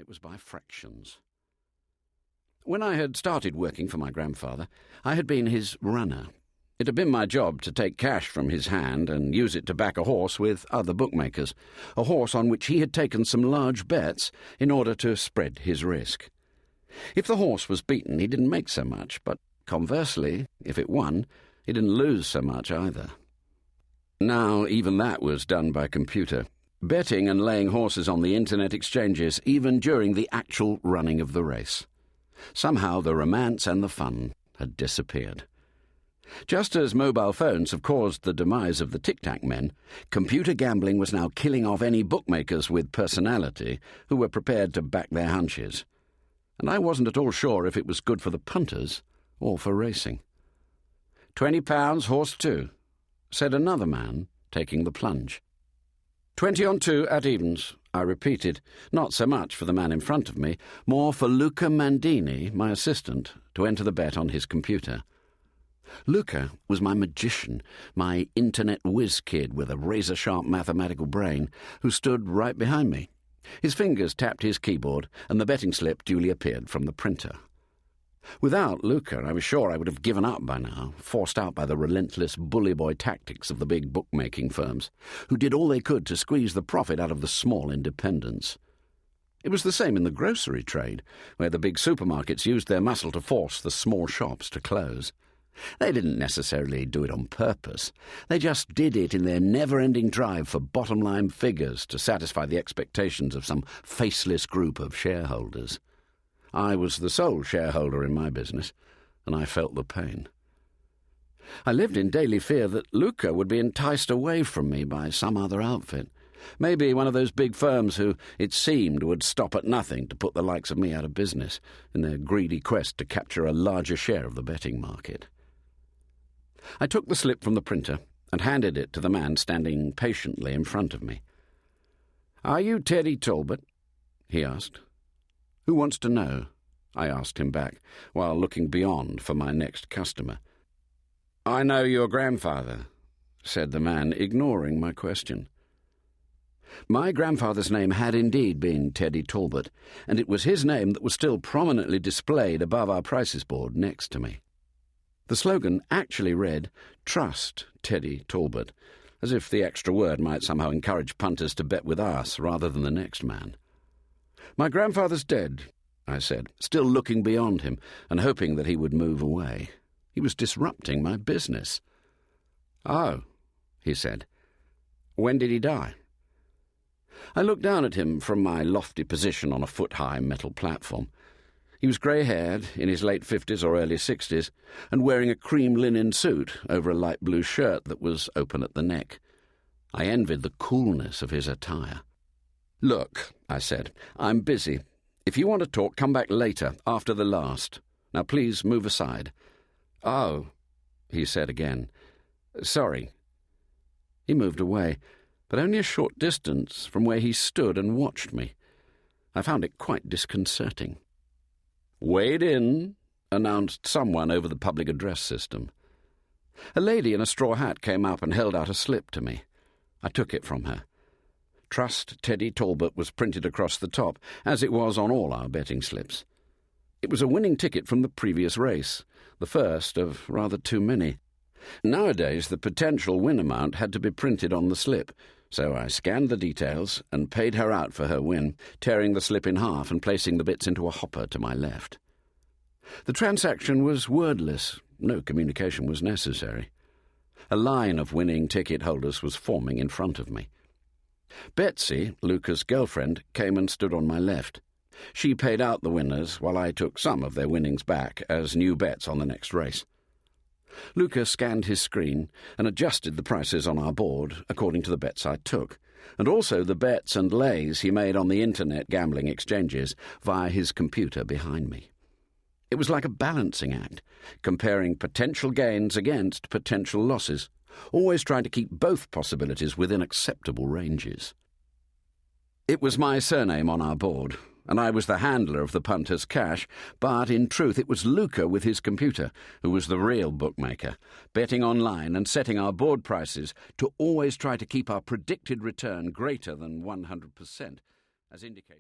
It was by fractions. When I had started working for my grandfather, I had been his runner. It had been my job to take cash from his hand and use it to back a horse with other bookmakers, a horse on which he had taken some large bets in order to spread his risk. If the horse was beaten, he didn't make so much, but conversely, if it won, he didn't lose so much either. Now, even that was done by computer, betting and laying horses on the internet exchanges even during the actual running of the race. Somehow the romance and the fun had disappeared. Just as mobile phones have caused the demise of the tic-tac men, computer gambling was now killing off any bookmakers with personality who were prepared to back their hunches. And I wasn't at all sure if it was good for the punters or for racing. £20, horse 2, said another man, taking the plunge. 20 on 2 at evens, I repeated, not so much for the man in front of me, more for Luca Mandini, my assistant, to enter the bet on his computer. Luca was my magician, my internet whiz kid with a razor-sharp mathematical brain, who stood right behind me. His fingers tapped his keyboard, and the betting slip duly appeared from the printer. Without Luca, I was sure I would have given up by now, forced out by the relentless bully boy tactics of the big bookmaking firms, who did all they could to squeeze the profit out of the small independents. It was the same in the grocery trade, where the big supermarkets used their muscle to force the small shops to close. They didn't necessarily do it on purpose. They just did it in their never-ending drive for bottom-line figures to satisfy the expectations of some faceless group of shareholders. I was the sole shareholder in my business, and I felt the pain. I lived in daily fear that Luca would be enticed away from me by some other outfit, maybe one of those big firms who, it seemed, would stop at nothing to put the likes of me out of business in their greedy quest to capture a larger share of the betting market. I took the slip from the printer and handed it to the man standing patiently in front of me. "Are you Teddy Talbot?" he asked. "Who wants to know?" I asked him back, while looking beyond for my next customer. "I know your grandfather," said the man, ignoring my question. My grandfather's name had indeed been Teddy Talbot, and it was his name that was still prominently displayed above our prices board next to me. The slogan actually read, "Trust Teddy Talbot," as if the extra word might somehow encourage punters to bet with us rather than the next man. "My grandfather's dead," I said, still looking beyond him and hoping that he would move away. He was disrupting my business. "Oh," he said. "When did he die?" I looked down at him from my lofty position on a foot-high metal platform. He was grey-haired, in his late 50s or early 60s, and wearing a cream linen suit over a light blue shirt that was open at the neck. I envied the coolness of his attire. "Look," I said, "I'm busy. If you want to talk, come back later, after the last. Now please move aside." "Oh," he said again. "Sorry." He moved away, but only a short distance from where he stood and watched me. I found it quite disconcerting. "Wade in," announced someone over the public address system. A lady in a straw hat came up and held out a slip to me. I took it from her. Trust Teddy Talbot was printed across the top, as it was on all our betting slips. It was a winning ticket from the previous race, the first of rather too many. Nowadays, the potential win amount had to be printed on the slip, so I scanned the details and paid her out for her win, tearing the slip in half and placing the bits into a hopper to my left. The transaction was wordless. No communication was necessary. A line of winning ticket holders was forming in front of me. Betsy, Luca's girlfriend, came and stood on my left. She paid out the winners while I took some of their winnings back as new bets on the next race. Luca scanned his screen and adjusted the prices on our board according to the bets I took, and also the bets and lays he made on the internet gambling exchanges via his computer behind me. It was like a balancing act, comparing potential gains against potential losses, always trying to keep both possibilities within acceptable ranges. It was my surname on our board, and I was the handler of the punter's cash, but in truth it was Luca with his computer, who was the real bookmaker, betting online and setting our board prices to always try to keep our predicted return greater than 100%, as indicated.